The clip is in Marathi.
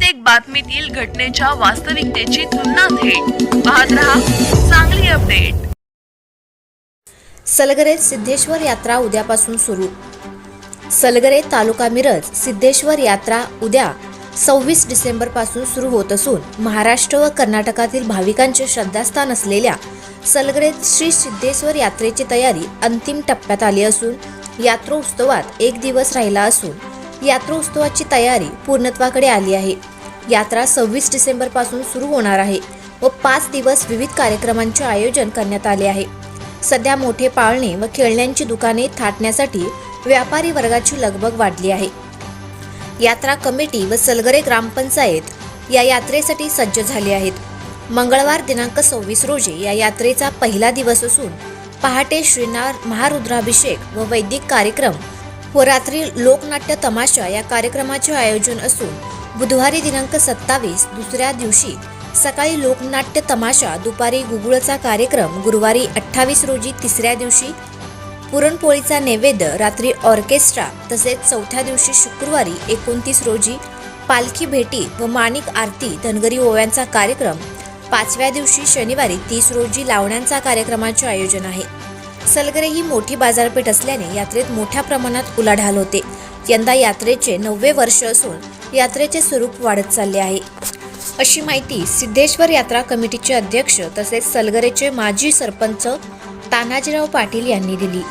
प्रत्येक बातमीतील घटनेच्या वास्तविकतेची तुलना थेट पाहत रहा चांगली अपडेट। सलगरेत सिद्धेश्वर यात्रा उद्यापासून सुरू। सलगरे तालुका मिरज सिद्धेश्वर यात्रा उद्या 26 डिसेंबर पासून सुरू होत असून महाराष्ट्र व कर्नाटकातील भाविकांचे श्रद्धास्थान असलेल्या सलगरेत श्री सिद्धेश्वर यात्रेची तयारी अंतिम टप्प्यात आली असून यात्रोत्सवात एक दिवस राहिला असून यात्रोत्सवाची तयारी पूर्णत्वाकडे आली आहे। यात्रा 26 डिसेंबर पासून सुरू होणार आहे व 5 दिवस विविध कार्यक्रमांचे आयोजन करण्यात आले आहे। सध्या मोठे पाळणे व खेळण्यांची दुकाने थाटण्यासाठी व्यापारी वर्गाची लगबग वाढली आहे। यात्रा कमिटी व सलगरे ग्रामपंचायत या यात्रेसाठी सज्ज झाले आहेत। मंगळवार दिनांक 26 रोजी या यात्रेचा पहिला दिवस असून पहाटे श्रीनाथ महारुद्राभिषेक व वैदिक कार्यक्रम व रात्री लोकनाट्य तमाशा या कार्यक्रमाचे आयोजन असून बुधवारी दिनांक 27 दुसऱ्या दिवशी सकाळी लोकनाट्य तमाशा, दुपारी गुगुळचा कार्यक्रम, गुरुवारी 28 रोजी तिसऱ्या दिवशी पुरणपोळीचा नैवेद्य, रात्री ऑर्केस्ट्रा तसेच चौथ्या दिवशी शुक्रवारी 29 रोजी पालखी भेटी व माणिक आरती धनगरी ओव्यांचा कार्यक्रम, 5व्या दिवशी शनिवारी 30 रोजी लावण्यांचा कार्यक्रमाचे आयोजन आहे। सलगरे ही मोठी बाजारपेठ असल्याने यात्रेत मोठ्या प्रमाणात उलाढाल होते। यंदा यात्रेचे 9वे वर्ष असून यात्रेचे स्वरूप वाढत चालले आहे, अशी माहिती सिद्धेश्वर यात्रा कमिटीचे अध्यक्ष तसेच सलगरेचे माजी सरपंच तानाजीराव पाटील यांनी दिली।